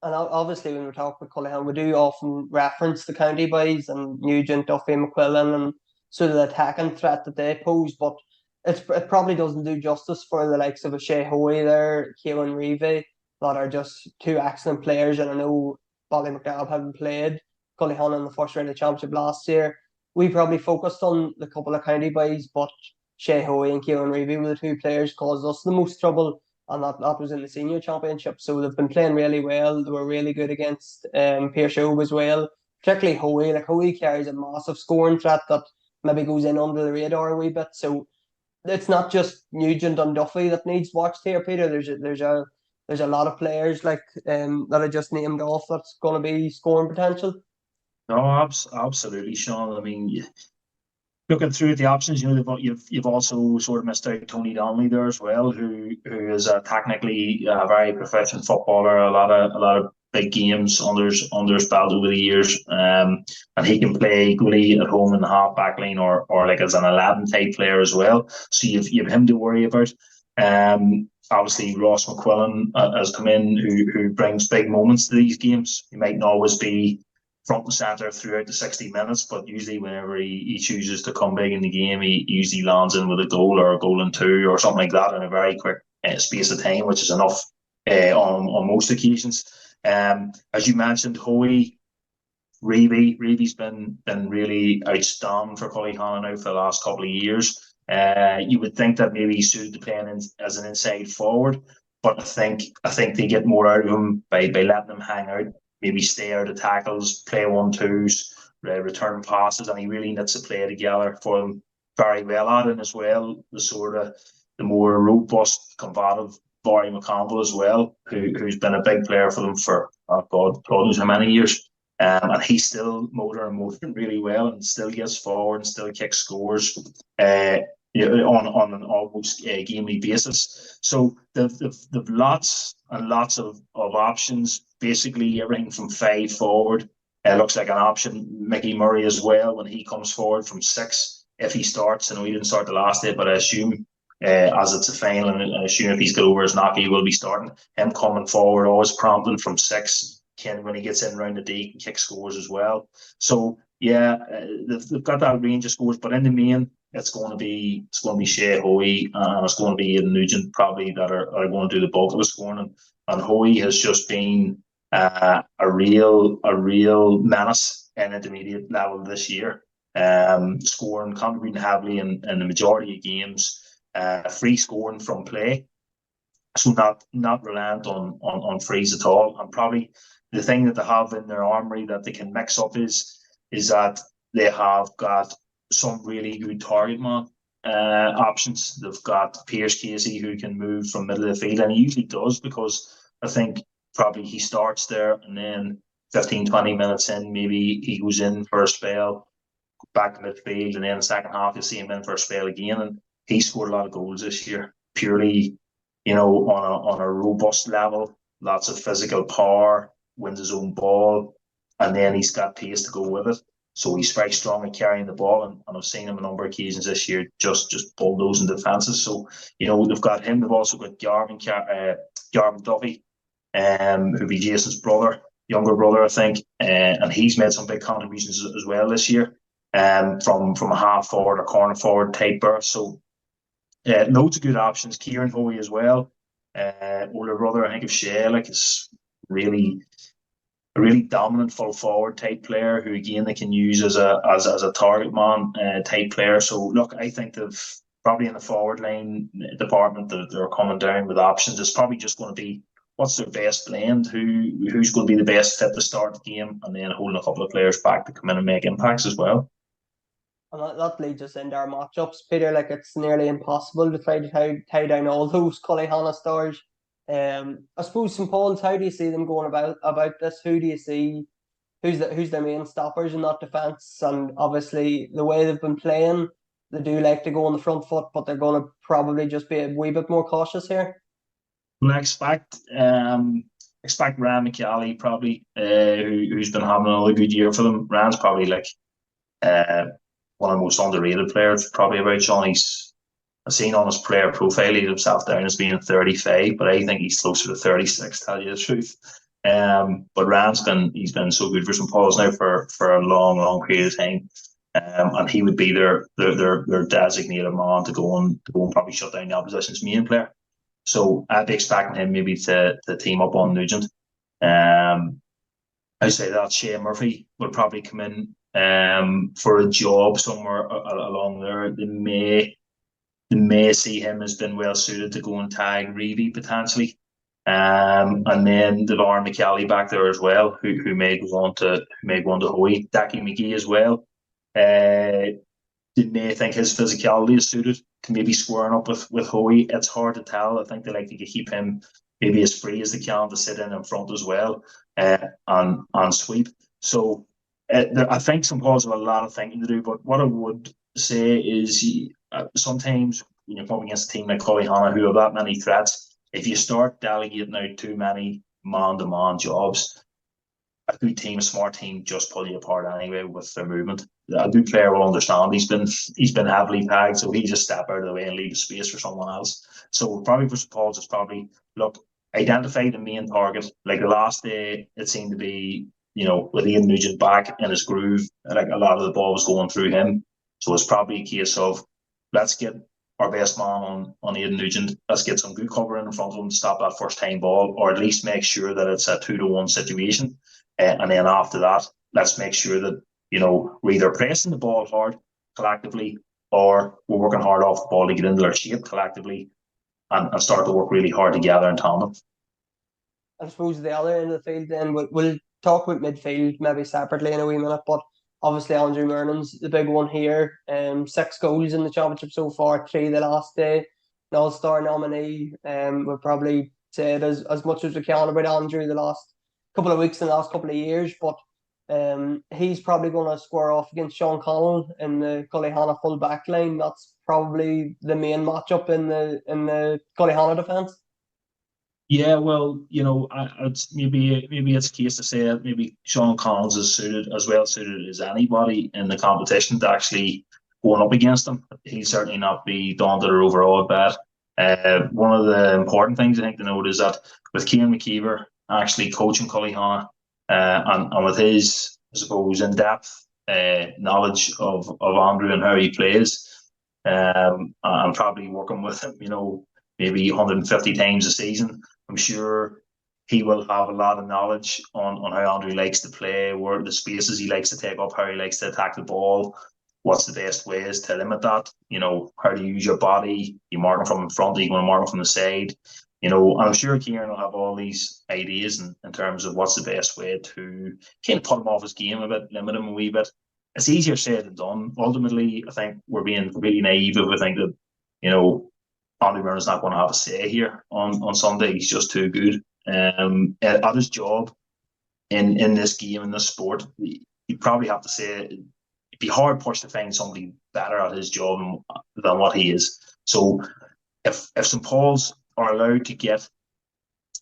And obviously, when we talk about Cullyhanna, we do often reference the county boys and Nugent, Duffy, McQuillan, and sort of the attacking threat that they pose. But it probably doesn't do justice for the likes of a Shea Hoey there, Keelan Reevey, that are just two excellent players. And I know Ballymacnab hadn't played Cullyhanna in the first round of the championship last year. We probably focused on the couple of county boys, but Shea Hoey and Keelan Reevey were the two players caused us the most trouble, and that was in the senior championship. So they've been playing really well. They were really good against Pearshove as well, particularly Hoey. Like, Hoey carries a massive scoring threat that maybe goes in under the radar a wee bit. So it's not just Nugent and Duffy that needs watched here, Peter. There's a lot of players like that I just named off that's going to be scoring potential. No, absolutely, Sean. I mean, looking through at the options, you've also sort of missed out Tony Donnelly there as well, who is technically a very proficient footballer. A lot of big games under his belt over the years, and he can play goalie at home in the half back line or like as an 11 type player as well. So you've him to worry about. Obviously Ross McQuillan has come in, who brings big moments to these games. He might not always be front and centre throughout the 60 minutes, but usually whenever he chooses to come big in the game, he usually lands in with a goal or a goal and two or something like that in a very quick space of time, which is enough on most occasions. As you mentioned, Hoey, Reevy's been really outstanding for Cullyhanna now for the last couple of years. You would think that maybe he suited to playing as an inside forward, but I think they get more out of him by letting him hang out, maybe stay out of tackles, play 1-2s, return passes, and he really knits the play together for them very well at it as well. The more robust, combative Barry McConville as well, who's been a big player for them for God knows how many years. And he's still motoring really well and still gets forward and still kicks scores on an almost gamely basis. So they've lots and lots of options, basically everything from 5 forward. Looks like an option. Mickey Murray as well, when he comes forward from 6, if he starts. I know he didn't start the last day, but I assume as it's a final, and I assume if he's got over his knock, he will be starting. Him coming forward, always prompting from 6. When he gets in around the D, can kick scores as well. So yeah, they've got that range of scores, but in the main, it's going to be Shea Hoey and it's going to be Nugent probably that are going to do the bulk of the scoring. And Hoey has just been a real menace in intermediate level this year, scoring, contributing heavily in the majority of games, free scoring from play. So not reliant on frees at all. And probably the thing that they have in their armory that they can mix up is that they have got some really good target man options. They've got Pierce Casey, who can move from middle of the field, and he usually does, because I think probably he starts there and then 15-20 minutes in, maybe he goes in for a spell, back to midfield, and then the second half you'll see him in for a spell again. And he scored a lot of goals this year, purely, on a robust level, lots of physical power, wins his own ball, and then he's got pace to go with it. So he's very strong at carrying the ball, and I've seen him a number of occasions this year just bulldozing defences. So, they've got him. They've also got Garvin Duffy, who'll be Jason's younger brother, I think, and he's made some big contributions as well this year, from a half forward or corner forward type berth. So loads of good options. Kieran Hoey as well, older brother, I think, of Shea, is a really dominant full forward type player who again they can use as a target man type player. So look, I think they've probably in the forward line department they're coming down with options. It's probably just going to be what's their best blend, who's going to be the best fit to start the game, and then holding a couple of players back to come in and make impacts as well. And that leads us into our matchups, Peter. It's nearly impossible to try to tie down all those Cullyhanna stars. I suppose, St. Paul's, how do you see them going about this? Who do you see? Who's their main stoppers in that defence? And obviously, the way they've been playing, they do like to go on the front foot, but they're going to probably just be a wee bit more cautious here. Well, I expect Ryan McCallie probably, who's been having another good year for them. Ryan's probably one of the most underrated players probably about Sean. I've seen on his player profile, he himself down as being 35, but I think he's closer to 36, to tell you the truth. But Ryan's been so good for St. Paul's now for a long period of time. And he would be their designated man to go and probably shut down the opposition's main player. So I'd be expecting him maybe to team up on Nugent. I'd say that Shea Murphy would probably come in for a job somewhere along there. They may see him as being well suited to go and tag Reevy potentially. And then the Aaron McCallie back there as well, who may go on to Hoey. Dackie McGee as well. They may think his physicality is suited to maybe squaring up with Hoey. It's hard to tell. I think they like to keep him maybe as free as they can to sit in front as well and sweep. So I think St. Paul's have a lot of thinking to do, but what I would say is sometimes when you're coming against a team like Colleyhanna who have that many threats, if you start delegating out too many man-to-man jobs, a good team, a smart team, just pull you apart anyway with their movement. A good player will understand. He's been heavily tagged, so he just step out of the way and leave the space for someone else. So probably for St Paul's, it's probably look, identify the main target. Like the last day, it seemed to be, with Ian Nugent back in his groove, like a lot of the ball was going through him. So it's probably a case of let's get our best man on Ian Nugent. Let's get some good cover in front of him to stop that first time ball, or at least make sure that it's a 2-to-1 situation. And then after that, let's make sure that, we're either pressing the ball hard collectively or we're working hard off the ball to get into their shape collectively and start to work really hard together in tandem. I suppose the other end of the field then, we'll talk about midfield maybe separately in a wee minute, but obviously Andrew Mernan's the big one here. 6 goals in the championship so far, 3 the last day, an all-star nominee. We'll probably say it as much as we can about Andrew the last couple of weeks and the last couple of years, but he's probably going to square off against Sean Connell in the Colleyhanna full back line. That's probably the main matchup in the Colleyhanna defence. Yeah, well, it's maybe it's a case to say that maybe Sean Connells is as well suited as anybody in the competition to actually going up against him. He'll certainly not be daunted or overawed by it. One of the important things I think to note is that with Cian McKeever actually coaching Colleyhanna, and with his, I suppose, in-depth knowledge of Andrew and how he plays, and probably working with him, maybe 150 times a season, I'm sure he will have a lot of knowledge on how Andrew likes to play, where the spaces he likes to take up, how he likes to attack the ball, what's the best ways to limit that, how to use your body, you mark him from in front, you want to mark him from the side. I'm sure Kieran will have all these ideas in terms of what's the best way to kind of put him off his game a bit, limit him a wee bit. It's easier said than done. Ultimately, I think we're being completely naive if we think that, Andy Murray's not going to have a say here on Sunday. He's just too good. At his job in this game, in this sport, you probably have to say it'd be hard pushed to find somebody better at his job than what he is. So if St Paul's are allowed to get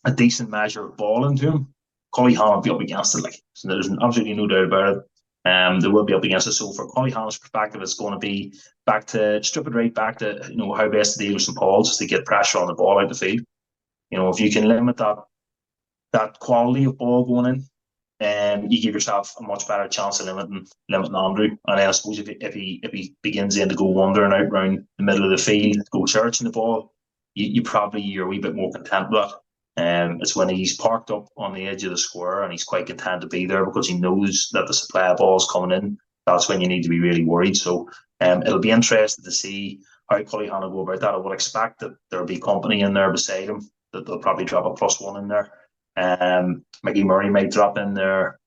a decent measure of ball into him, Colleyhanna will be up against it. So there's absolutely no doubt about it. They will be up against it. So for Colleyhanna's perspective, it's going to be strip it right back to how best to deal with St Paul's is to get pressure on the ball out the field. If you can limit that quality of ball going in, you give yourself a much better chance of limiting Andrew. And then I suppose if he begins then to go wandering out around the middle of the field, go searching the ball, you're a wee bit more content with that. It's when he's parked up on the edge of the square and he's quite content to be there because he knows that the supply of ball is coming in. That's when you need to be really worried. So it'll be interesting to see how Colleyhanna go about that. I would expect that there'll be company in there beside him, that they'll probably drop a +1 in there. Mickey Murray might drop in there.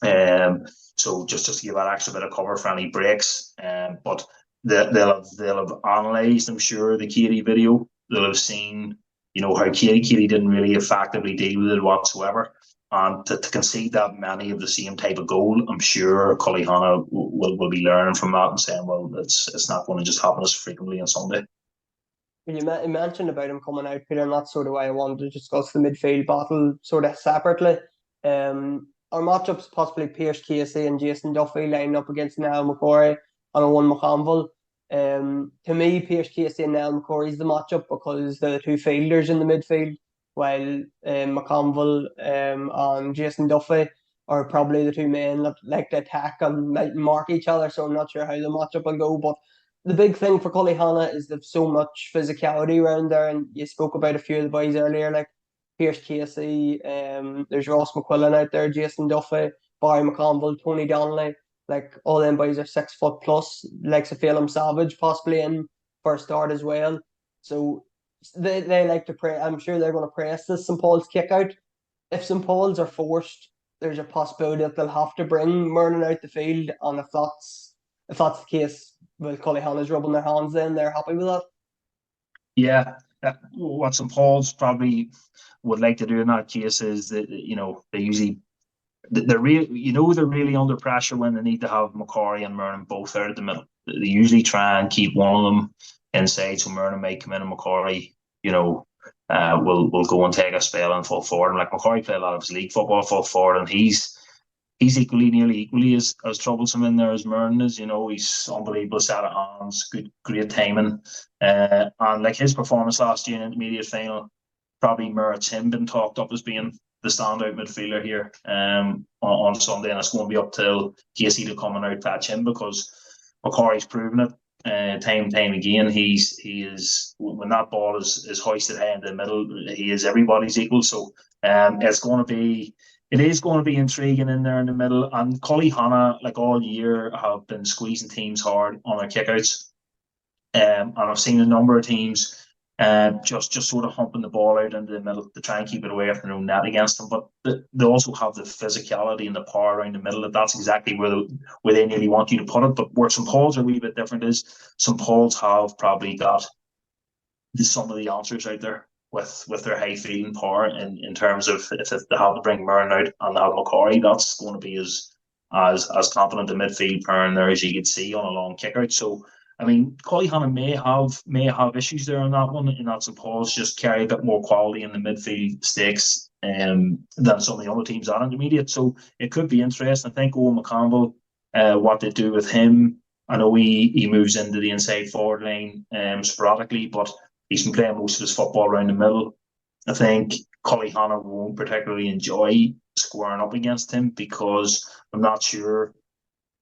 So just to give that extra bit of cover for any breaks. But they'll have analysed, I'm sure, the Katie video. They'll have seen how Katie didn't really effectively deal with it whatsoever. And to concede that many of the same type of goal, I'm sure Colleyhanna will be learning from that and saying, well, it's not going to just happen as frequently on Sunday. You mentioned about him coming out, Peter, and that's sort of why I wanted to discuss the midfield battle sort of separately. Our matchups possibly Pierce Casey and Jason Duffy lining up against Niall McCorry and Owen McConville. To me, Pierce Casey and Niall McCorry is the matchup because they're the two fielders in the midfield, while McConville and Jason Duffy are probably the two men that like to attack and might mark each other. So I'm not sure how the matchup will go, but the big thing for Colleyhanna is they've so much physicality around there, and you spoke about a few of the boys earlier, like Pierce Casey, there's Ross McQuillan out there, Jason Duffy, Barry McConville, Tony Donnelly. Like all them boys are 6 foot plus, likes of Phelan Savage possibly in for a start as well. So they like to press. I'm sure they're going to press this St Paul's kick out. If St Paul's are forced, there's a possibility that they'll have to bring Murnan out the field, and if that's the case, well, Colleyhanna's rubbing their hands then, they're happy with that. Yeah, what St Paul's probably would like to do in that case is that they usually they're really under pressure when they need to have McCorry and Murnan both out at the middle. they usually try and keep one of them inside. So Myrna may come in and McCorry, will go and take a spell and fall forward. And like McCorry played a lot of his league football, fall forward, and he's nearly equally as troublesome in there as Myrna is. He's unbelievable set of hands, great timing, and like his performance last year in the intermediate final probably merits him being talked up as being the standout midfielder here on Sunday, and it's going to be up till Casey to come and outpatch him, because McCorry's proven it time and time again. He is, when that ball is hoisted high in the middle, he is everybody's equal. So it is going to be intriguing in there in the middle. And Cully Hanna, like all year, have been squeezing teams hard on their kickouts, and I've seen a number of teams just sort of humping the ball out into the middle to try and keep it away from their own net against them. But they also have the physicality and the power around the middle. That's exactly where they nearly want you to put it. But where St. Paul's are a wee bit different is St. Paul's have probably got some of the answers out there with their high fielding power in terms of if they have to bring Myrne out and they have McCorry, that's going to be as confident a midfield pair in there as you could see on a long kick out. So I mean, Cully Hanna may have issues there on that one, in that St. Paul's just carry a bit more quality in the midfield stakes than some of the other teams at intermediate. So it could be interesting. I think Owen McCampbell, what they do with him, I know he moves into the inside forward line sporadically, but he's been playing most of his football around the middle. I think Cully Hanna won't particularly enjoy squaring up against him, because I'm not sure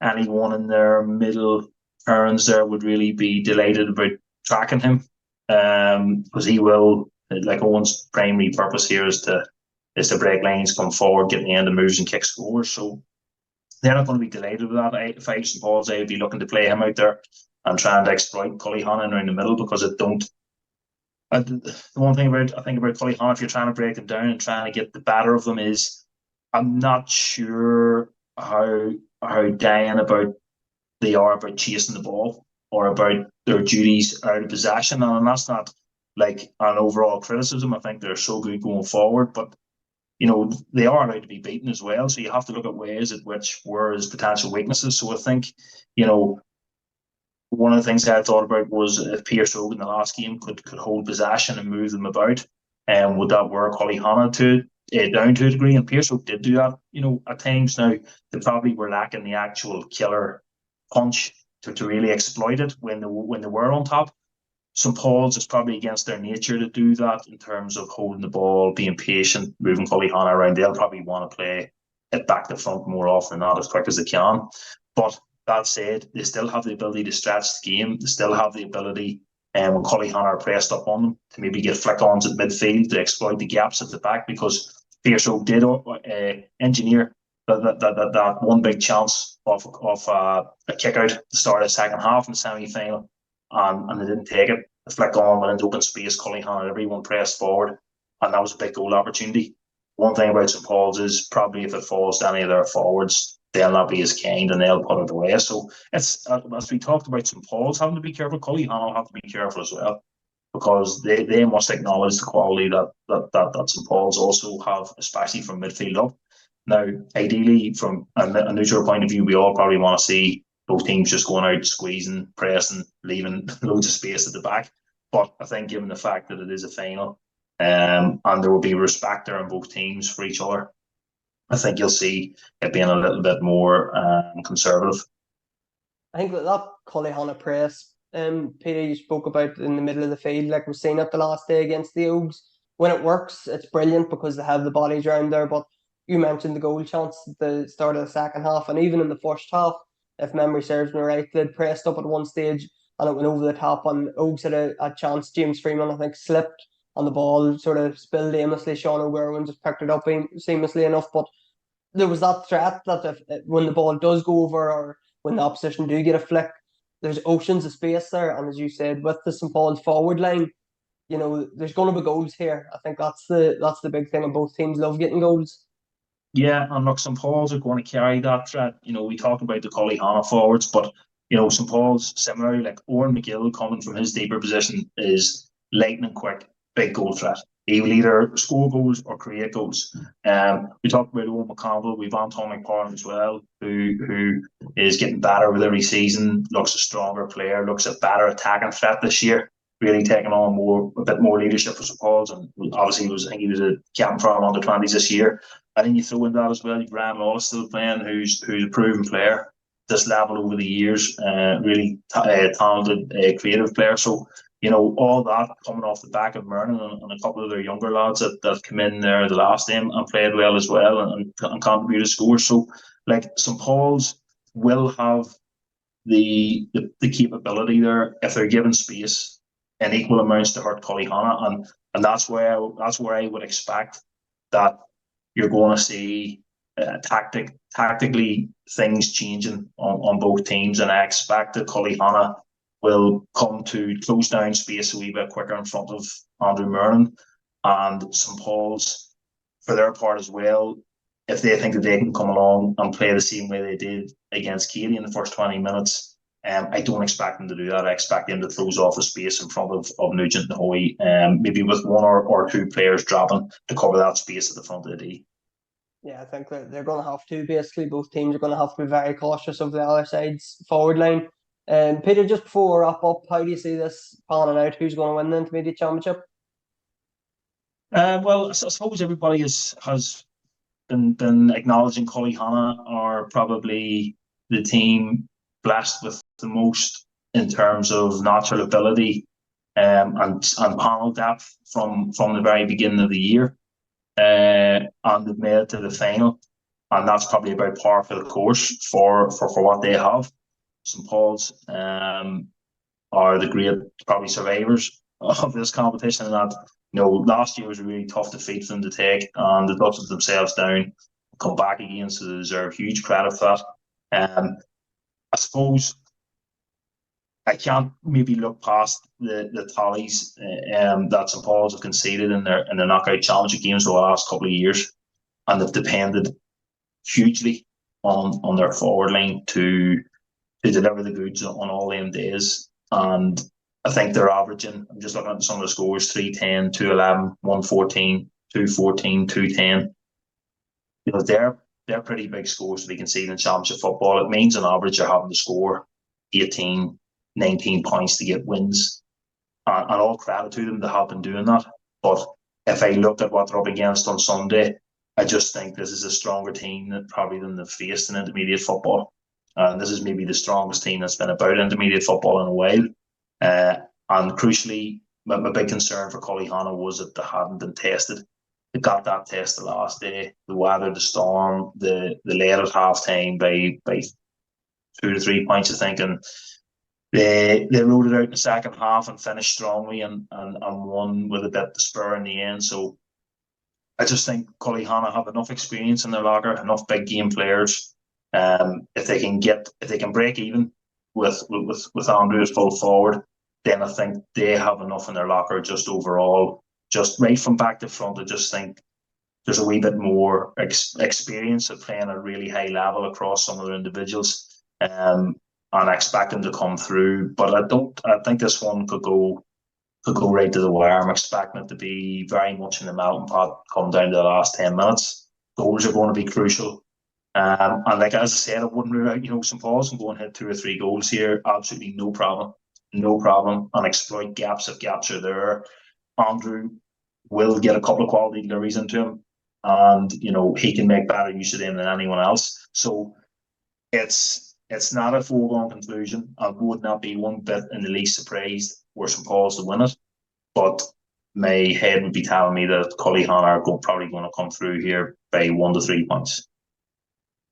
anyone in their middle turns there would really be delighted about tracking him, because he will, like Owen's primary purpose here is to break lines, come forward, get in the end of moves and kick scores. So they're not going to be delighted with that. If I was St. Paul's, I would be looking to play him out there and trying to exploit Cully Hanna around the middle, because the one thing about Cully Hanna, if you're trying to break them down and trying to get the better of them, is I'm not sure how dying about they are about chasing the ball or about their duties out of possession. And that's not like an overall criticism. I think they're so good going forward, but they are allowed to be beaten as well. So you have to look at ways at which were his potential weaknesses. So I think, one of the things I thought about was if Pierce Hogue in the last game could hold possession and move them about, and would that work Cully Hanna down to a degree? And Pierce Hogue did do that, at times. Now, they probably were lacking the actual killer punch to really exploit it when they were on top. St. Paul's is probably against their nature to do that in terms of holding the ball, being patient, moving Cully Hanna around. They'll probably want to play it back to front more often than not, as quick as they can. But that said, they still have the ability to stretch the game. They still have the ability, when Cully Hanna are pressed up on them, to maybe get flick-ons at midfield to exploit the gaps at the back, because Pierce Hogue did engineer that one big chance of a kick out to start the second half in the semi-final, and they didn't take it. The flick on went into open space, Cully Hanna, everyone pressed forward, and that was a big goal opportunity. One thing about St. Paul's is probably if it falls to any of their forwards, they'll not be as kind and they'll put it away. So it's, as we talked about St. Paul's having to be careful, Cully Hanna will have to be careful as well, because they must acknowledge the quality that St. Paul's also have, especially from midfield up. Now, ideally, from a neutral point of view, we all probably want to see both teams just going out, squeezing, pressing, leaving loads of space at the back. But I think given the fact that it is a final, and there will be respect there on both teams for each other, I think you'll see it being a little bit more conservative. I think that Cully Hanna press, Peter, you spoke about in the middle of the field, like we've seen it the last day against the Oaks. When it works, it's brilliant because they have the bodies around there. But you mentioned the goal chance at the start of the second half, and even in the first half, if memory serves me right, they'd pressed up at one stage and it went over the top, and Oaks had a chance. James Freeman, I think, slipped on the ball, sort of spilled aimlessly. Sean O'Gorwin just picked it up seamlessly enough, but there was that threat that when the ball does go over, or when the opposition do get a flick, there's oceans of space there. And as you said, with the St. Paul's forward line, there's going to be goals here. I think that's the big thing, and both teams love getting goals. Yeah, and look, St. Paul's are going to carry that threat. We talk about the Cully Hanna forwards, but St. Paul's similarly, like Oren McGill coming from his deeper position, is lightning quick, big goal threat. He will either score goals or create goals. We talked about Owen McConville. We've Anton McParn as well, who is getting better with every season. Looks a stronger player. Looks a better attacking threat this year. Really taking on a bit more leadership for St Paul's, and obviously I think he was a captain for under 20s this year. And then you throw in that as well. Graham Lawless still playing, who's a proven player. This level over the years, really talented, creative player. So, all that coming off the back of Mernon and a couple of their younger lads that have come in there the last game and played well as well and contributed scores. So, like, St Paul's will have the capability there if they're given space in equal amounts to hurt Colleyhannah, and that's where I would expect that you're going to see tactically things changing on both teams, and I expect that Colleyhannah will come to close down space a wee bit quicker in front of Andrew Mernon, and St Paul's, for their part as well, if they think that they can come along and play the same way they did against Katy in the first 20 minutes, I don't expect them to do that. I expect them to close off the space in front of Nugent and Hoey, maybe with one or two players dropping to cover that space at the front of the D. Yeah, I think they're going to have to. Basically, both teams are going to have to be very cautious of the other side's forward line. Peter, just before we wrap up, how do you see this panning out? Who's going to win the Intermediate Championship? Well, I suppose everybody has been acknowledging Colleyhannah are probably the team blessed with the most in terms of natural ability and panel depth from the very beginning of the year. And they've made it to the final, and that's probably about par for the course for what they have. St Paul's are the great probably survivors of this competition, and that last year was a really tough defeat for them to take, and they dusted themselves down, come back again, so they deserve huge credit for that. I suppose I can't maybe look past the tallies that St Paul's have conceded in their knockout championship games over the last couple of years, and they've depended hugely on their forward line to deliver the goods on all them days. And I think they're averaging, I'm just looking at some of the scores, 310, 211, 114, 214, 210. They're pretty big scores to be conceded in championship football. It means on average you're having to score 18, 19 points to get wins, and all credit to them to have been doing that. But if I look at what they're up against on Sunday, I just think this is a stronger team than they've faced in intermediate football, and this is maybe the strongest team that's been about intermediate football in a while. And crucially, my big concern for Colleyhannah was that they hadn't been tested. They got that test the last day. The weather, the storm, the led at half time by 2 to 3 points, I think, and they rode it out in the second half and finished strongly and won with a bit of spur in the end. So I just think Colleyhannah have enough experience in their locker, enough big game players. If they can break even with Andrew as full forward, then I think they have enough in their locker just overall, just right from back to front. I just think there's a wee bit more experience of playing at a really high level across some of their individuals. And I expect them to come through, but I think this one could go right to the wire. I'm expecting it to be very much in the melting pot, come down to the last 10 minutes. Goals are going to be crucial. And like as I said, I wouldn't rule out, St Paul's can go and hit 2 or 3 goals here. Absolutely no problem. And exploit gaps if gaps are there. Andrew will get a couple of quality deliveries into him, and he can make better use of them than anyone else. So it's not a foregone conclusion. I would not be one bit in the least surprised were St Paul's to win it, but my head would be telling me that Colleyhannah are probably going to come through here by 1 to 3 points.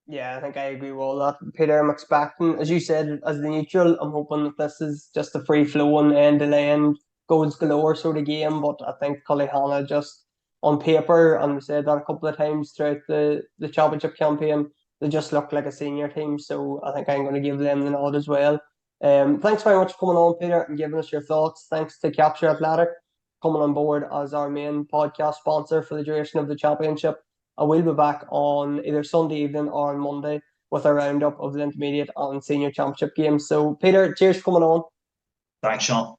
Yeah, I think I agree with all that. Peter, I'm expecting, as you said, as the neutral, I'm hoping that this is just a free-flowing end-to-end goals galore sort of game, but I think Colleyhannah just on paper, and we said that a couple of times throughout the championship campaign, they just look like a senior team, so I think I'm going to give them the nod as well. Thanks very much for coming on, Peter, and giving us your thoughts. Thanks to Capture Athletic coming on board as our main podcast sponsor for the duration of the championship. I will be back on either Sunday evening or on Monday with a roundup of the intermediate and senior championship games. So, Peter, cheers for coming on. Thanks, Sean.